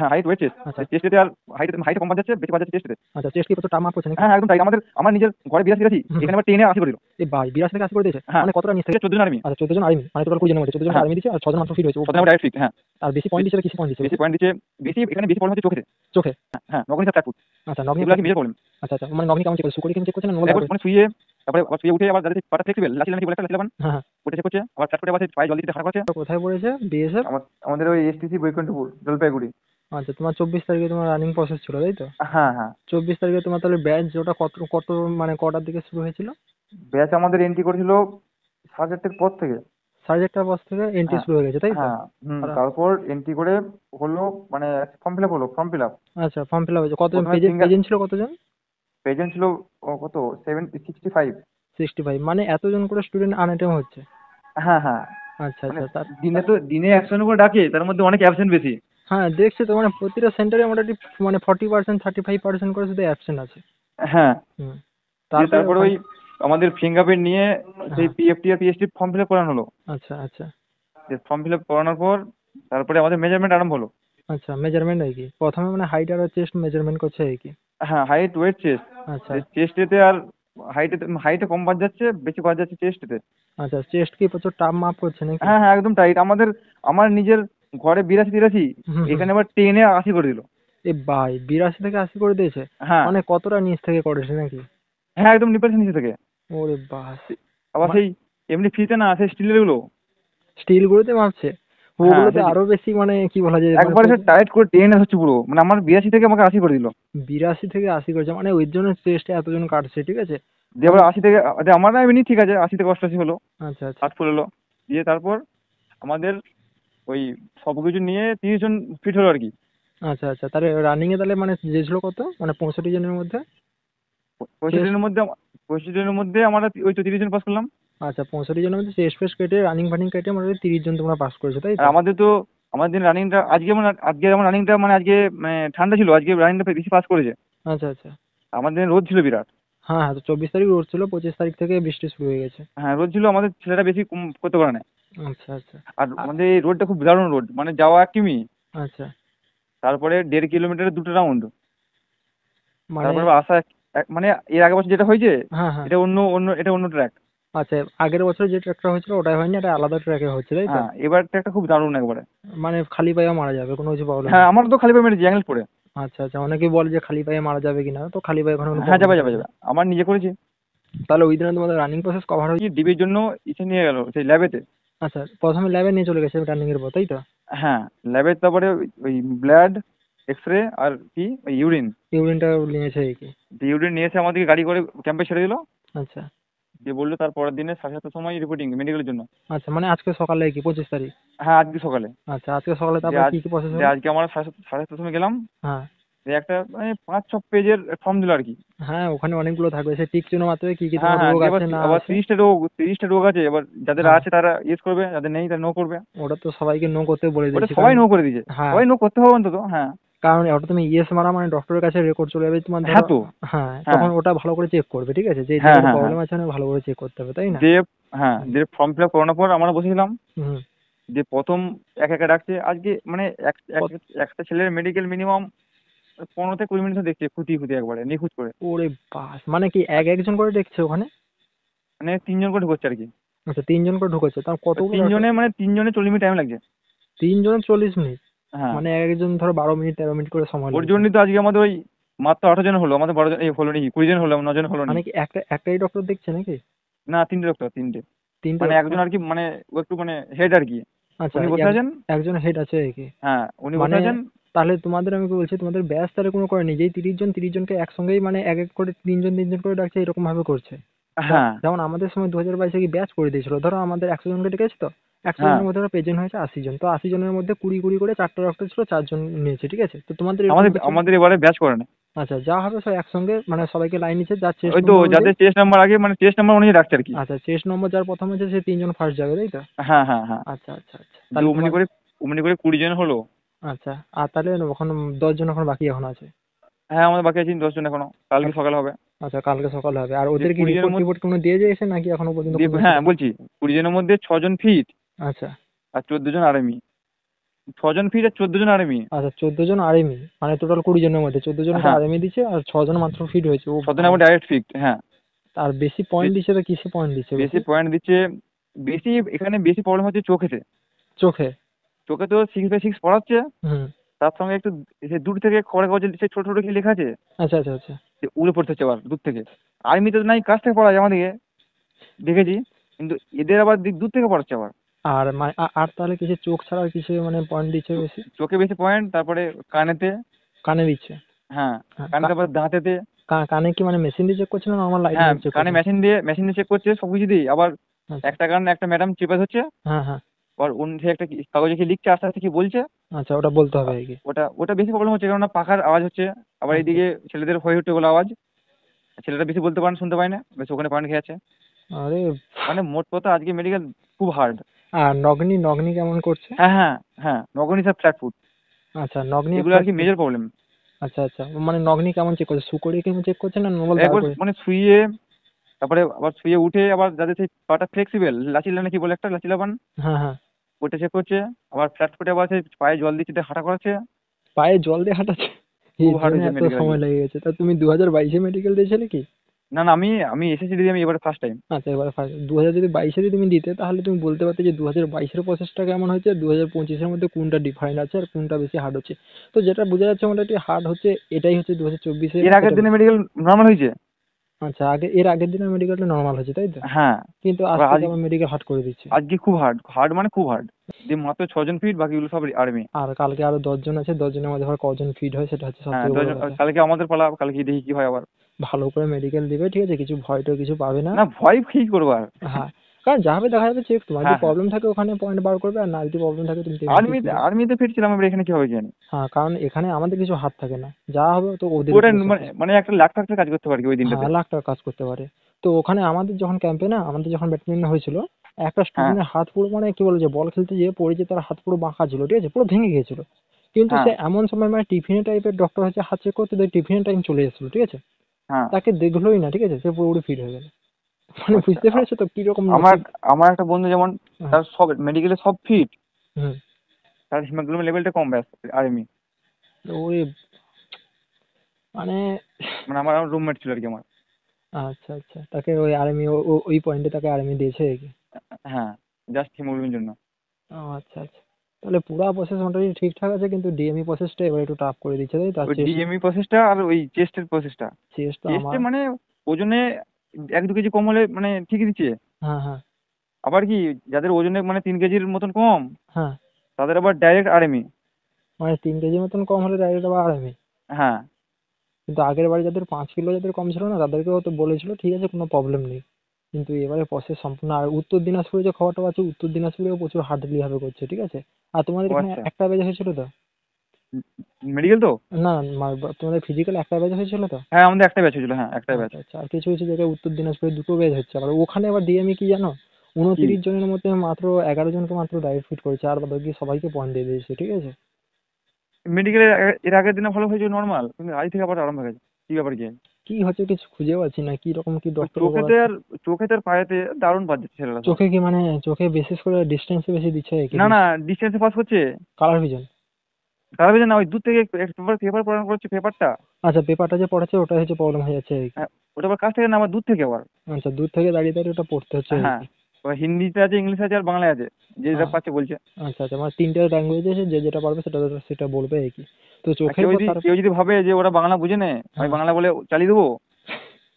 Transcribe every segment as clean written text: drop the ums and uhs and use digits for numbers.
হ্যাঁ, height weight chest. আচ্ছা চেস্টেতে আর হাইটে কম বাদ যাচ্ছে, বেশি বাদ যাচ্ছে চেস্টেতে। আচ্ছা, চেস্ট কি প্রচুর টার্ম আপ করছে নাকি? হ্যাঁ, হ্যাঁ, একদম তাই। আমার নিজের ঘরে 82 আছি, হুম, হুম। এখানে আবার টেনে 80 করে দিল। এই ভাই 82 থেকে 80 করে দিয়েছে, হ্যাঁ, মানে কতটা নিচ থেকে? 14 জন আর্মি। আচ্ছা 14 জন আর্মি, মানে টোটাল 20 জনের মধ্যে 14 জনকে হ্যাঁ, আর্মি দিচ্ছে আর 6 জন মাত্র ফিট হয়েছে। ও 14 ভাই, জন ডাইরেক্ট ফিট। হ্যাঁ, আর বেশি পয়েন্ট দিচ্ছে কিসে পয়েন্ট দিচ্ছে? বেশি পয়েন্ট দিচ্ছে, বেশি এখানে বেশি প্রবলেম হচ্ছে চোখেতে। চোখে? হ্যাঁ, নগনি 4 ফুট। আচ্ছা নগ্নি। এগুলো কি মেজর প্রবলেম। আচ্ছা আচ্ছা, মানে নগ্নি কেমন চেক করছে? সুকরি কেমন চেক করছে না নর্মাল দেখো ভাবে? মানে শুয়ে, তারপরে আবার শুয়ে উঠে আবার যাদের পাটা ফ্লেক্সিবল, লাচি লাচি বলে একটা লাচি লাগান, হ্যাঁ হ্যাঁ। ওটা চেক করছে। আবার ফ্ল্যাট করে আবার পায়ে জল দিতে হাঁটা করছে। কোথায় পড়েছে বিএসএফ? আমাদের ওই এসটিসি বৈকুণ্ঠপুর, জলপাইগুড়ি। আচ্ছা, তোমার 24 তারিখে তোমার রানিং প্রসেস ছিল তাই তো? হ্যাঁ, হ্যাঁ। 24 তারিখে তোমার তাহলে ব্যাচ ওটা কত কত মানে কটার দিকে শুরু হয়েছিল? ব্যাচ আমাদের এন্ট্রি করেছিল 4:30 পর থেকে। 4:30টার পর থেকে এন্ট্রি হ্যাঁ, শুরু হয়ে গেছে তাই তো? হ্যাঁ, আর তারপর এন্ট্রি করে হলো, মানে ফর্ম ফিল আপ হলো, ফর্ম ফিল আপ। আচ্ছা, ফর্ম ফিল আপ হয়েছে কতজন? প্রথমে ফিঙ্গার পেজেন্ট ছিল কতজন? প্রেজেন্ট ছিল কত 65। 65, মানে এতজন করে স্টুডেন্ট আনঅ্যাটেন্ড হচ্ছে? হ্যাঁ, হ্যাঁ, আচ্ছা মানে আচ্ছা, তার দিনে 100 জন করে ডাকে, তার মধ্যে অনেক অ্যাবসেন্ট বেশি। হ্যাঁ দেখছি তো, মানে প্রতিটা সেন্টারে মোটামুটি মানে 40% 35% করে শুধু অ্যাবসেন্ট আছে। হ্যাঁ, হুম। দিয়ে তারপরে তারপরে ওখান। ওই আমাদের ফিঙ্গারপ্রিন্ট নিয়ে সেই হ্যাঁ। পিএফটি আর পিএসটি ফর্ম ফিল আপ করানো হলো। আচ্ছা আচ্ছা যে ফর্ম ফিল আপ করানোর পর তারপরে আমাদের মেজারমেন্ট আরম্ভ হলো। আচ্ছা, মেজারমেন্ট হয় কি প্রথমে? মানে হাইট আর চেস্ট মেজারমেন্ট করছে হয় কি? হ্যাঁ, হাইট ওয়েট চেস্ট। আচ্ছা চেস্টেতে আর হাইটে হাইটে কম বাদ যাচ্ছে, বেশি বাদ যাচ্ছে চেস্টেতে। আচ্ছা, চেস্ট কি প্রচুর টাপ মাপ করছে নাকি? হ্যাঁ, হ্যাঁ, একদম টাইট। আমার নিজের ঘরে 82-83, হুম হুম। এখানে আবার টেনে 80 করে দিল। এ ভাই 82 থেকে 80 করে দিয়েছে, হ্যাঁ, মানে কতটা নিচ থেকে করেছে নাকি? হ্যাঁ, একদম নিপারসেন্ট নিচে থেকে। ওরে বাস। আবার সেই এমনি ফ্রিতে না, সেই স্টিলের গুলো। স্টিল গুলোতে মাপছে? হ্যাঁ, ওগুলোতে সেই আরো বেশি, মানে কি বলা যায়, মানে একবারে সে টাইট করে টেনে হচ্ছে পুরো, মানে আমার 82 থেকে আমাকে 80 করে দিল। 82 থেকে 80 করেছে, মানে ওই জন্য চেস্টে এতজন কাটছে, ঠিক আছে। দিয়ে আবার 80 থেকে আমার না এমনি ঠিক আছে, 80 থেকে 88 হলো, আচ্ছা আচ্ছা 60 ফুল হলো। দিয়ে তারপর আমাদের ওই সবকিছু নিয়ে 30 জন ফিট হলো আর কি। আচ্ছা আচ্ছা, তাহলে রানিং এ তাহলে মানে যে ছিল কত, মানে 65 জনের মধ্যে? 65 চেস্ট? জনের মধ্যে 65 জনের মধ্যে আমরা ওই তো 30 জন পাস করলাম। আচ্ছা, 65 জনের মধ্যে চেস্ট ফেস্ট কেটে রানিং ফানিং কেটে মোটামুটি 30 জন তোমরা পাস করেছো তাই আর তো? আমাদের রানিংটা আজকে যেমন রানিংটা মানে আজকে মানে ঠান্ডা ছিল, আজকে রানিংটা বেশি পাস করেছে। আচ্ছা আচ্ছা। আমাদের রোদ ছিল বিরাট। হ্যাঁ হ্যাঁ, তো 24 তারিখ রোড ছিল, 25 তারিখ থেকে বৃষ্টি শুরু হয়ে গেছে। হ্যাঁ, রোদ ছিল, আমাদের ছেলেটা বেশি করতে পারে না। আচ্ছা আচ্ছা। আর আ- আমাদের এই রোডটা খুব দারুণ রোড, মানে যাওয়া 1 কিমি, আচ্ছা, তারপরে 1.5 কিলোমিটারের 2টা রাউন্ড, মানে তারপরে আবার আসা মানে এর আগের বছর যেটা হয়েছে, হ্যাঁ হ্যাঁ। এটা অন্য ট্র্যাক। আচ্ছা, আগের বছর যে ট্র্যাকটা হয়েছিল ওটাই হয়নি, এটা আলাদা ট্র্যাকে হচ্ছে তাই তো? হ্যাঁ, এবার ট্র্যাকটা খুব দারুণ একবারে। মানে খালি পায়ে মারা যাবে, কোনো কিছু প্রবলেম হ্যাঁ, নেই? আমার তো খালি পায়ে মেরেছি অ্যাঙ্গেল পরে। আচ্ছা আচ্ছা, অনেকেই বলে যে খালি পায়ে মারা যাবে কিনা, তো খালি পায়ে ওখানে কোনো হ্যাঁ, প্রবলেম যাবে যাবে থাকবে না। যাবে, আমার নিজে করেছি। তাহলে ওই দিনে তোমাদের রানিং প্রসেস কভার কি হয়েছে? ডিবির জন্য ইসে নিয়ে গেল সেই ল্যাবেতে। আচ্ছা, প্রথমে ল্যাবে নিয়ে চলে গেছে রানিং এর পর তাই তো? হ্যাঁ, ল্যাবে তারপরে ওই ব্লাড, এক্স রে আর কি ওই ইউরিন। ইউরিনটা নিয়েছে এই কি? ইউরিন নিয়ে এসে আমাদেরকে গাড়ি করে ক্যাম্পে ছেড়ে দিল। আচ্ছা দিয়ে বললো তার পরের দিনে 7:30 সময় রিপোর্টিং মেডিকেলের জন্য। আচ্ছা, মানে আজকে সকালে কি 25 তারিখ? হ্যাঁ, আজকে সকালে। আচ্ছা, আজকে সকালে যে তারপরে আজ কি কি প্রসেস যে হলো? আজকে আমরা 7:30 সময় গেলাম। হ্যাঁ দিয়ে একটা মানে 5-6 পেজের ফর্ম দিল আর কি। হ্যাঁ, ওখানে অনেকগুলো থাকবে, সে টিক চিহ্ন মাত্রই কি কি হ্যাঁ, তোমার হ্যাঁ, রোগ দিয়ে আছে না আবার আছে। 30টা রোগ আছে, এবার যাদের হ্যাঁ, আছে তারা ইয়েস করবে, যাদের নেই তারা নো করবে। ওটা তো সবাইকে নো করতে বলে ওটা দিয়েছি, সবাই কারণ নো করে দিয়েছে। হ্যাঁ, সবাই নো করতে হবে অন্তত। হ্যাঁ, কারণ ওটা তুমি ইয়েস মারা মানে ডক্টরের কাছে রেকর্ড চলে যাবে তোমার, ধরো। হ্যাঁ তো। হ্যাঁ, হ্যাঁ, তখন ওটা ভালো করে চেক করবে, ঠিক আছে, যে হ্যাঁ, জায়গাটা হ্যাঁ, হ্যাঁ, প্রবলেম আছে না ভালো করে চেক করতে হবে তাই না? দিয়ে হ্যাঁ, হুম দিয়ে ফর্ম ফিল আপ করানোর পর আমরা বসেছিলাম। হুম। যে প্রথম একা ডাকছে আজকে, মানে কত- একটা ছেলের মেডিকেল মিনিমাম 15 থেকে 20 মিনিট দেখছে, খুঁটিয়ে খুঁটিয়ে একবারে নিখুঁত করে। ওরে বাস, মানে কি আর একজন করে দেখছে ওখানে? মানে 3 জন করে ঢুকছে আর কি। আচ্ছা, 3 জন করে ঢুকেছে, তার কতগুলো ডাক্তার? 3 জনে 40 মিনিট টাইম লাগছে। 3 জনের 40 মিনিট? হ্যাঁ, মানে একজন ধরো 12 মিনিট 13 মিনিট করে সময় ওর লাগছে? জন্যই তো আজকে আমাদের ওই মাত্র 18 জন হলো, আমাদের 12 জন এই হলো নি, 20 জন হলো, 9 জন হলো নি। মানে কি একটাই ডক্টর দেখছে নাকি? না, 3টে ডক্টর, 3টে। তিনটে মানে একজন ডক্টর? আর কি, মানে ও একটু মানে হেড আর কি। আচ্ছা, উনি বসে আছেন। একজন হেড আছে কি? হ্যাঁ, উনি বসে মানে আছেন। তাহলে তোমাদের, আমি কি বলছি, তোমাদের ব্যাচ তাহলে কোনো করেনি, যেই 30 জনকে একসঙ্গেই মানে এক এক করে 3 জন করে ডাকছে এরকম ভাবে করছে? হ্যাঁ, যেমন আমাদের সময় 2022-এ কি ব্যাচ করে দিয়েছিল, ধরো আমাদের 100 জনকে ডেকেছে তো, একশো হ্যাঁ, জনের মধ্যে প্রেজেন্ট হয়েছে 80 জন, তো 80 জনের মধ্যে 20 করে 4টা ডক্টর ছিল, 4 জন নিয়েছে, ঠিক আছে, তো তোমাদের এরকম আমাদের কিছু? আমাদের এবারে ব্যাচ করে না। আচ্ছা, যা হবে সব একসঙ্গে, মানে সবাইকে লাইন নিচে যার চেস্ট ওই তো নম্বর অনুযায়ী। যাদের টেস্ট নাম্বার আগে, মানে টেস্ট নাম্বার অনুযায়ী রাখছে আর কি। আচ্ছা, চেস্ট নম্বর যার প্রথম হয়েছে সে 3 জন ফার্স্ট যাবে তাই তো? হ্যাঁ, হ্যাঁ, হ্যাঁ, আচ্ছা আচ্ছা আচ্ছা, দিয়ে তাহলে তোমার। অমনি করে 20 জন হলো। আচ্ছা, আর তাহলে এখন 10 জন এখন বাকি এখন আছে? হ্যাঁ, আমাদের বাকি আছে 10 জন এখনো, কালকে সকালে হবে। আচ্ছা, কালকে সকালে হবে। আর যে ওদের কি 20 জনের রিপোর্ট মধ্যে টিপোর্ট কোনো দিয়ে দিয়েছে নাকি এখনো পর্যন্ত কোনো হ্যাঁ মেসেজ? বলছি, 20 জনের মধ্যে 6 জন ফিট আচ্ছা আর 14 জন আর্মি। ছজন ফিট আর 14 জন আর্মি। আচ্ছা 14 জন আর্মি, মানে টোটাল 20 জনের মধ্যে 14 জনকে হ্যাঁ, আর্মি দিচ্ছে আর 6 জন মাত্র ফিট হয়েছে। ও 6 জন ভাই! আবার ডাইরেক্ট ফিট। হ্যাঁ, আর বেশি পয়েন্ট বে- দিচ্ছে তো কিসে পয়েন্ট দিচ্ছে বেশি বেশি? পয়েন্ট দিচ্ছে। বেশি এখানে বেশি প্রবলেম হচ্ছে চোখেতে। চোখে? চোখে তো 6/6 পড়াচ্ছে, হুম। তার সঙ্গে একটু সে দূর থেকে খবরের কাগজে সে ছোট ছোট কি লেখা আছে, আচ্ছা আচ্ছা আচ্ছা। যে উড়ে পড়তে হচ্ছে আবার দূর থেকে। আর্মিতে তো নাই, কাছ থেকে পড়া যায় আমাদেরকে, দেখেছি। কিন্তু এদের আবার দূর থেকে পড়াচ্ছে আবার। আর মানে আর তাহলে কিসে, চোখ ছাড়া আর কিসে মানে পয়েন্ট দিচ্ছে বেশি? চোখে বেশি পয়েন্ট, তারপরে কানেতে। কানে দিচ্ছে? হ্যাঁ, হ্যাঁ, কানে, তারপরে দাঁতেতে। কানে কি মানে মেশিন দিয়ে চেক করছে না নর্মাল লাইট হ্যাঁ, মেরে চেক কানে করছে? মেশিন দিয়ে চেক করছে সবকিছু দিয়ে আবার। আচ্ছা। একটা কান একটা ম্যাডাম চেপে ধরছে, হ্যাঁ হ্যাঁ। আবার অন্য সে একটা কাগজে কি লিখছে, আস্তে আস্তে কি বলছে। আচ্ছা, ওটা বলতে হবে আ- আর কি? ওটা ওটা বেশি প্রবলেম হচ্ছে, কেননা পাখার আওয়াজ হচ্ছে। আবার আচ্ছা। এইদিকে ছেলেদের হয়ে হচ্ছে বলে আওয়াজ। ছেলেটা বেশি বলতে পারে না, শুনতে পায় না, বেশ ওখানে পয়েন্ট খেয়ে আছে। আরে! মানে মোট কথা আজকে মেডিকেল খুব হার্ড। আর নগ্নি, নগ্নি কেমন করছে? হ্যাঁ, হ্যাঁ, হ্যাঁ, নগণি স্যার ফ্ল্যাট ফুট। আচ্ছা, নগ্নি এগুলো আর ফ্ল্যাট কি ফুট। Major problem. আচ্ছা আচ্ছা, মানে নগ্নি কেমন চেক করছে, শু করিয়ে কেমন চেক করছে না নর্মাল দাঁড় একবার করে? মানে শুয়ে, তারপরে আবার শুয়ে উঠে, আবার যাদের সেই পাটা ফ্লেক্সিবল, লাচিলা নাকি বলে একটা লাচিলাবান, হ্যাঁ হ্যাঁ। ওটা চেক করছে। আবার ফ্ল্যাট ফুটে আবার সেই পায়ে জল দিচ্ছে দিয়ে হাঁটা করাচ্ছে। পায়ে জল দিয়ে হাঁটাচ্ছে? খুব এর হার্ড জন্য হয়েছে এত মেডিকেল আজকে। সময় লেগে গেছে? তা তুমি 2022-এ মেডিকেল দিয়েছিলে কি? না, না, আমি আমি এসেছি দিদি, আমি এবারে ফার্স্ট টাইম। আচ্ছা, এবার 2000 যদি 22-এ তুমি দিতে তাহলে তুমি বলতে পারতে যে 2022-এর প্রসেসটা কেমন হয়েছে, 2025-এর মধ্যে কোনটা ডিফারেন্ট আছে আর কোনটা বেশি হার্ড হচ্ছে। তো যেটা বোঝা যাচ্ছে মোটামুটি হার্ড হচ্ছে এটাই হচ্ছে 2024-এ, এর আগের সেটা দিনে মেডিকেল নর্মাল হয়েছে। আচ্ছা, এর আগের দিনের মেডিকেলটা নরমাল হয়েছে তাই তো? হ্যাঁ, কিন্তু আজ এবার থেকে আবার মেডিকেল হার্ড করে দিচ্ছে। আজকে খুব হার্ড, হার্ড মানে খুব হার্ড। দিয়ে মাত্র 6 জন ফিট, বাকিগুলো সব আর্মি। আর কালকে আরো 10 জন আছে, 10 জনের মধ্যে আবার কজন ফিট হয় সেটা হচ্ছে সব হ্যাঁ, থেকে বড় 10 জন। কথা। কালকে আমাদের পালা, কালকে দেখি কি হয় আবার। ভালো করে মেডিকেল দিবে, ঠিক আছে, কিছু ভয় টয় কিছু পাবে না। না, ভয় কি করবো আর। হ্যাঁ, কারণ যা হবে দেখা যাবে, চেক তোমার যদি হ্যাঁ, হ্যাঁ, প্রবলেম থাকে ওখানে পয়েন্ট বার করবে, আর না যদি প্রবলেম থাকে তুমি তো এমনিতেই আর্মিতে ফিরে। আর্মিতে ফিট ছিলাম, এবার এখানে কি হবে কি জানি। হ্যাঁ, কারণ এখানে আমাদের কিছু হাত থাকে না, যা হবে তো ওদের পুরোটাই উপরে সব মানে কিছু। মানে একটা লাখ টাকার কাজ করতে পারি ওই দিনটাতে। হ্যাঁ, লাখ টাকা কাজ করতে পারে। তো ওখানে আমাদের যখন ক্যাম্পে না, আমাদের যখন ব্যাটালিয়নে হয়েছিল, একটা হ্যাঁ, স্টুডেন্টের হাত পুরো মানে কি বলে যে বল খেলতে গিয়ে পড়েছে, তার হাত পুরো বাঁকা ছিল, ঠিক আছে, পুরো ভেঙে গিয়েছিল। কিন্তু হ্যাঁ, সে এমন সময় মানে টিফিনে টাইপের ডক্টর হচ্ছে হাত চেক করতে, টিফিনের টাইম চলে এসেছিল, ঠিক আছে, হ্যাঁ। তাকে দেখলোই না, ঠিক আছে, সে পুরোপুরি ফিট হয়ে গেল। মানে আচ্ছা, বুঝতে পেরেছো তো কিরকম আমার নসিব? আমার একটা বন্ধু যেমন, হ্যাঁ। তার সব মেডিকেলে সব ফিট, হুম। তার হিমোগ্লোবিন লেভেলটা কম, ব্যাস আর্মি। ওরে, মানে মানে আমার রুমমেট ছিল আর কি আমার। আচ্ছা আচ্ছা, তাকে ওই আর্মি, ওই পয়েন্টে তাকে আর্মি দিয়েছে আর কি? হ্যাঁ, জাস্ট হিমোগ্লোবিনের জন্য। ও আচ্ছা আচ্ছা। তাহলে পুরা প্রসেস মোটামুটি ঠিকঠাক আছে, কিন্তু ডিএমই প্রসেসটা এবার একটু টাফ করে দিচ্ছে তাই তো? আর ওই চেস্ট, ডিএমই প্রসেসটা আর ওই চেস্টের প্রসেসটা। চেস্ট তো চেস্টে আমার। মানে ওজনে 1-2 কেজি কম হলে মানে ঠিকই দিচ্ছে। হ্যাঁ হ্যাঁ। আবার কি, যাদের ওজনে মানে 3 কেজির মতন কম, হ্যাঁ, তাদের আবার ডাইরেক্ট আর্মি। মানে 3 কেজি মতন কম হলে ডাইরেক্ট আবার আর্মি? হ্যাঁ, কিন্তু আগের বারে যাদের 5 কিলো যাদের কম ছিল না, তাদেরকেও তো বলেছিল ঠিক আছে কোনো প্রবলেম নেই। কিন্তু এবারে প্রসেস সম্পূর্ণ। আর উত্তর দিনাজপুরে যে খবরটা পাচ্ছি, উত্তর দিনাজপুরেও প্রচুর হার্ডলি ভাবে করছে, ঠিক আছে। আর তোমাদের ও এখানে আচ্ছা। একটা ব্যাচ হয়েছিল তো? মেডিকেল তো। না, তোমাদের ফিজিক্যাল একটা ব্যাচ হয়েছিল তো? হ্যাঁ, আমাদের একটা ব্যাচ হয়েছিল, হ্যাঁ, একটা ব্যাচ। আচ্ছা আচ্ছা। আর কিছু কিছু জায়গায় উত্তর দিনাজপুরে দুটো ব্যাচ হচ্ছে। আবার ওখানে আবার ডিএমই কি জানো, কি 29 জনের মধ্যে মাত্র 11 জনকে মাত্র ডাইরেক্ট ফিট করেছে, আর বাদ বাকি সবাইকে পয়েন্ট দিয়ে দিয়েছে, ঠিক আছে। মেডিকেলের এর আগের দিনে ভালো হয়েছে নর্মাল, কিন্তু আজ থেকে আবার আরম্ভ হয়ে গেছে। কি ব্যাপার কি? কি হচ্ছে কিছু খুঁজে পাচ্ছি না, কি রকম কি ওই ডক্টর চোখেতে করাচ্ছে। আর চোখেতে আর পায়েতে দারুণ বাজছে ছেলেরা সব। চোখে কি মানে, চোখে বিশেষ করে ডিস্টেন্সে বেশি দিচ্ছে কি? না, না, ডিস্টেন্সে পাস করছে। Colour vision? তারা বুঝে না, ওই দূর থেকে পেপার পেপার পড়ানো করছে, পেপারটা। আচ্ছা, পেপারটা যে পড়াচ্ছে ওটা হচ্ছে প্রবলেম হয়ে যাচ্ছে আর কি? হ্যাঁ, ওটা আবার কাছ থেকে না, আবার দূর থেকে আবার। আচ্ছা, দূর থেকে দাঁড়িয়ে দাঁড়িয়ে ওটা পড়তে হচ্ছে আর হ্যাঁ, কি? ওই হিন্দিতে আছে, ইংলিশ আছে, আর বাংলায় আছে, যে যেটা পাচ্ছে বলছে। আচ্ছা আচ্ছা, মানে 3টে ল্যাঙ্গুয়েজ আছে, যে যেটা পারবে সেটা সেটা বলবে আর কি? তো আর চোখের কেউ পর যদি তার। কেউ যদি ভাবে যে ওরা বাংলা বুঝে নেয়, আমি হ্যাঁ। বাংলা বলে চালিয়ে দেবো,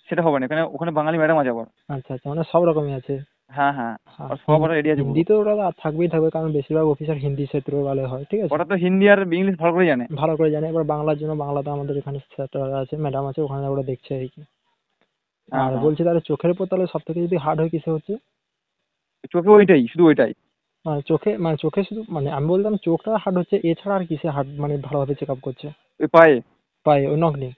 সেটা হবে না। এখানে ওখানে বাঙালি ম্যাডাম আছে আবার। আচ্ছা আচ্ছা, মানে সব রকমই আছে। হ্যাঁ, হ্যাঁ, হ্যাঁ, আর সব ওরা রেডি আছে পুরো। হিন্দি তো ওরা থাকবেই থাকবে, কারণ বেশিরভাগ অফিসার হিন্দি ক্ষেত্রে ভালো হয়, ঠিক আছে। ওরা তো হিন্দি আর ইংলিশ ভালো করে জানে। ভালো করে জানে। এবার বাংলার জন্য বাংলাতে আমাদের এখানে স্যার আছে, ম্যাডাম আছে, ওখানে ওরা দেখছে আর কি। হ্যাঁ, আর হ্যাঁ, বলছি তাহলে চোখের উপর তাহলে সব থেকে যদি হার্ড হয় কিসে হচ্ছে? চোখে ওইটাই, শুধু ওইটাই। মানে চোখে, মানে চোখে শুধু, মানে আমি বলতাম চোখটা হার্ড হচ্ছে, এছাড়া আর কিসে হার্ড মানে ভালোভাবে চেক আপ করছে? ওই পায়ে পায়ে, ওই নগ্নি?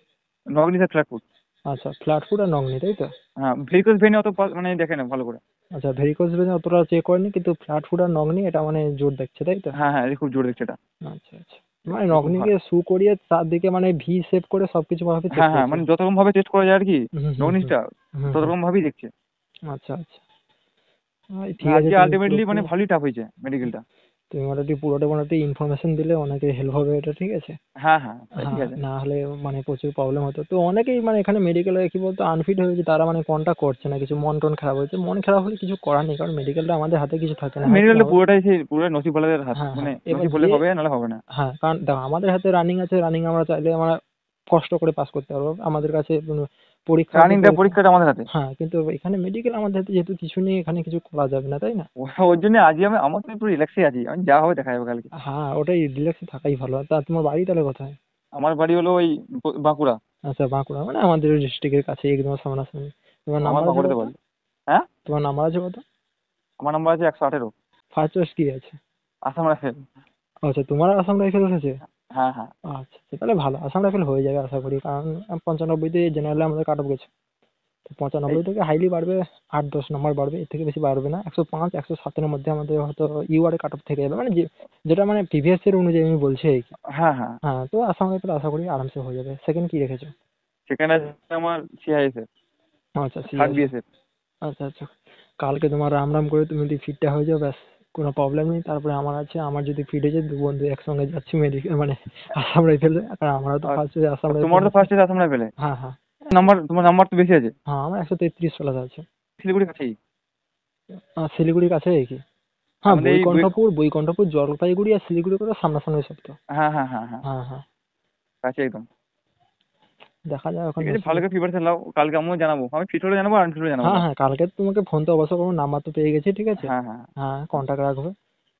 নগ্নি আর ফ্ল্যাট ফুট। আচ্ছা, ফ্ল্যাট ফুট আর নগ্নি তাই তো? হ্যাঁ, ভেরিকোজ ভেনে অত মানে দেখে না ভালো করে। আচ্ছা, ভেরিকোজ ভেনে অতটা চেক করেনি, কিন্তু ফ্ল্যাট ফুট আর নগ্নি এটা মানে জোর দেখছে তাই তো? হ্যাঁ, হ্যাঁ, এটা খুব জোর দেখছে এটা। আচ্ছা আচ্ছা। মানে এটা খুব নগ্নিকে শু করিয়ে চারদিকে মানে ভি শেপ করে সবকিছু ভাবে চেক হ্যাঁ, হ্যাঁ, করছে? মানে যত রকম ভাবে টেস্ট করা যায় আর কি, হুম হুম হুম। নগ্নিটা হুম তত হুম। রকম ভাবেই দেখছে। আচ্ছা আচ্ছা। ঠিক আছে, আজকে তুমি আলটিমেটলি পুরোপুরি। মানে ভালোই টাফ হয়েছে মেডিকেলটা। তুমি মোটামুটি মোটামুটি ইনফরমেশন দিলে অনেকের হেল্প হবে এটা, ঠিক আছে? হ্যাঁ হ্যাঁ তাই ঠিক হ্যাঁ, আছে। না হলে মানে প্রচুর প্রবলেম হতো। তো অনেকেই মানে এখানে মেডিকেলে কি বলতো আনফিট হয়ে গেছে, তারা মানে কন্টাক্ট করছে না, কিছু মন টন খারাপ হয়েছে। মন খারাপ হলে কিছু করার নেই, কারণ মেডিকেলটা আমাদের হাতে কিছু থাকে না, হয়তো মেডিকেলটা আমার। পুরোটাই সেই পুরোটাই নসিবওয়ালাদের হাত, হ্যাঁ মানে হ্যাঁ, এবার নসিব হলে যে, হবে নাহলে হবে না। হ্যাঁ কারণ দেখো আমাদের হাতে রানিং আছে, রানিং আমরা চাইলে আমরা কষ্ট করে পাস করতে পারবো, আমাদের কাছে কোনো পরীক্ষা আছে, রানিংটা পরীক্ষা। পরীক্ষাটা আমাদের হাতে। হ্যাঁ, কিন্তু এখানে মেডিকেল আমাদের হাতে যেহেতু কিছু নেই, এখানে কিছু করা যাবে না, তাই না? ওর জন্য আজকে আমার তো পুরো রিল্যাক্সে আছি, আমি যা হবে দেখা যাবে কালকে। হ্যাঁ, ওটাই রিল্যাক্সে থাকাই ভালো। তা তোমার বাড়ি তাহলে কোথায়? আমার বাড়ি হলো ওই বাঁকুড়া। আচ্ছা, বাঁকুড়া, মানে আমাদের ডিস্ট্রিক্টের কাছে, একদম সামনাসামনি। তোমার আমার নাম্বার আছে বাঁকুড়াতে কত? বাড়ি। হ্যাঁ, তোমার নাম্বার আছে কত? আমার নাম্বার আছে 118। ফার্স্ট চয়েস কি আছে? আসাম রাইফেল। আচ্ছা, তোমার আসাম রাইফেল আছে? হ্যাঁ হ্যাঁ। আচ্ছা আচ্ছা, তাহলে ভালো, আসাম রাইফেল হয়ে যাবে আশা করি, কারণ 95-তে জেনারেলে আমাদের কাট অফ গেছে। তো এই 95 থেকে হাইলি বাড়বে, 8-10 নম্বর বাড়বে, এর থেকে বেশি বাড়বে না। 105-107 এর মধ্যে আমাদের হয়তো ইউআর কাট অফ থেকে যাবে, মানে যেটা মানে প্রিভিয়াস এর অনুযায়ী আমি বলছি আর কি। হ্যাঁ হ্যাঁ। হ্যাঁ, তো আসাম রাইফেল আশা করি আরামসে হয়ে যাবে। সেকেন্ড কি রেখেছো? সেখানে আছে আমার সিআইএসএফ, আচ্ছা, সি থার্ড আছে। বিএসএফ। আচ্ছা আচ্ছা, কালকে তোমার রাম রাম করে তুমি যদি ফিটটা হয়ে যাও, ব্যাস কোনো প্রবলেম নেই। তারপরে আমার আছে, আমার যদি ফিট হয়ে যায়, দু বন্ধু একসঙ্গে যাচ্ছি মেডিকেল মানে আসাম রাইফেলে, কারণ আমারও তো আর ফার্স্ট আসাম তোমার রাইফেল তো আছে। ফার্স্ট আসাম রাইফেলে। হ্যাঁ হ্যাঁ। তোমার নাম্বার তো বেশি আছে। হ্যাঁ, আমার 133 প্লাস আছে। শিলিগুড়ি কাছেই। শিলিগুড়ির কাছে কি? হ্যাঁ, আমাদের এই বৈকুণ্ঠপুর জলপাইগুড়ি আর শিলিগুড়ি করে সামনাসামনি সব তো। হ্যাঁ হ্যাঁ হ্যাঁ হ্যাঁ, হ্যাঁ হ্যাঁ, কাছে একদম। দেখা যাক এখন ঠিক আছে, নসিবে। ভালো করে প্রিপারেশন নাও, কালকে আমিও জানাবো, আমি ফিট হলে জানাবো আর আনফিট হলে জানাবো হ্যাঁ না। হ্যাঁ, কালকে তোমাকে ফোন তো অবশ্য করবো, নাম্বার তো পেয়ে গেছি, ঠিক আছে? হ্যাঁ হ্যাঁ হ্যাঁ, কন্ট্যাক্ট রাখবে।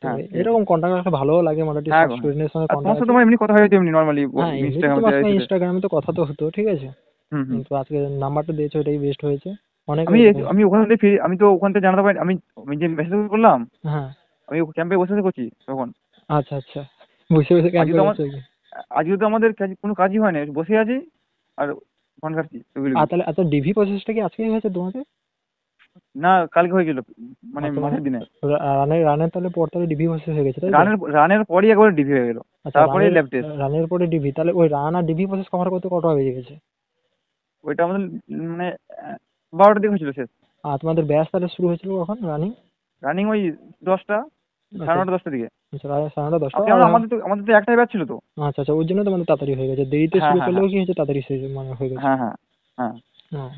তো হ্যাঁ ঠিক আছে। এরকম কন্ট্যাক্ট রাখলে ভালোও লাগে, মোটামুটি হ্যাঁ সব গো হ্যাঁ। স্টুডেন্টের সঙ্গে আর তোমার কন্ট্যাক্ট সাথে আছে। আমার এমনি কথা হয়েছে এমনি নর্মালি হ্যাঁ, এমনিতে ইনস্টাগ্রামে তোমার সঙ্গে সাথে। ইনস্টাগ্রামে তো কথা তো হতো, ঠিক আছে? হুম হুম। কিন্তু আজকে নাম্বারটা দিয়েছো, এটাই বেস্ট হয়েছে। অনেকে আমি এরকম। আমি ওখান থেকে আমি তো ওখান থেকে জানাতে পারি, আমি আমি যে মেসেজ করলাম, হ্যাঁ। আমি ক্যাম্পে বসে বসে করছি তখন। আচ্ছা আচ্ছা, বসে বসে আজকে ক্যাম্পে তো আমার করছো কি? আজকে তো আমাদের কোনো কাজই হয় না, বসে আছি আর ফোন কাটছি ওগুলো। আর তাহলে আচ্ছা, ডিভি প্রসেসটা কি আজকেই হয়েছে তোমাদের? না, কালকে হয়েছিল, মানে আচ্ছা, মানে মাসের দিনে। রানের তাহলে পর তাহলে ডিভি প্রসেস হয়ে গেছে, তাই তো? রানের পরই একবার ডিভি হয়ে গেল, আচ্ছা, তারপরে ল্যাব টেস্ট। রানের পরে ডিভি, তাহলে ওই রান আর ডিভি প্রসেস কভার করতে কটা বেজে গেছে? ওইটা আমাদের মানে 12টার দিকে হয়েছিল শেষ। আর তোমাদের ব্যাচ তাহলে শুরু হয়েছিল কখন রানিং? রানিং ওই 10টা, আচ্ছা 9:30 10টার দিকে। আচ্ছা, রাত 9:30-10টা। আপনি আমাদের তো একটাই ব্যাচ ছিল তো। আচ্ছা আচ্ছা, ওর জন্য তোমাদের তাড়াতাড়ি হয়ে গেছে, দেরিতে হ্যাঁ শুরু হ্যাঁ করলেও হ্যাঁ কি হয়েছে, তাড়াতাড়ি শেষ মানে হয়ে গেছে। হ্যাঁ হ্যাঁ হ্যাঁ। হ্যাঁ।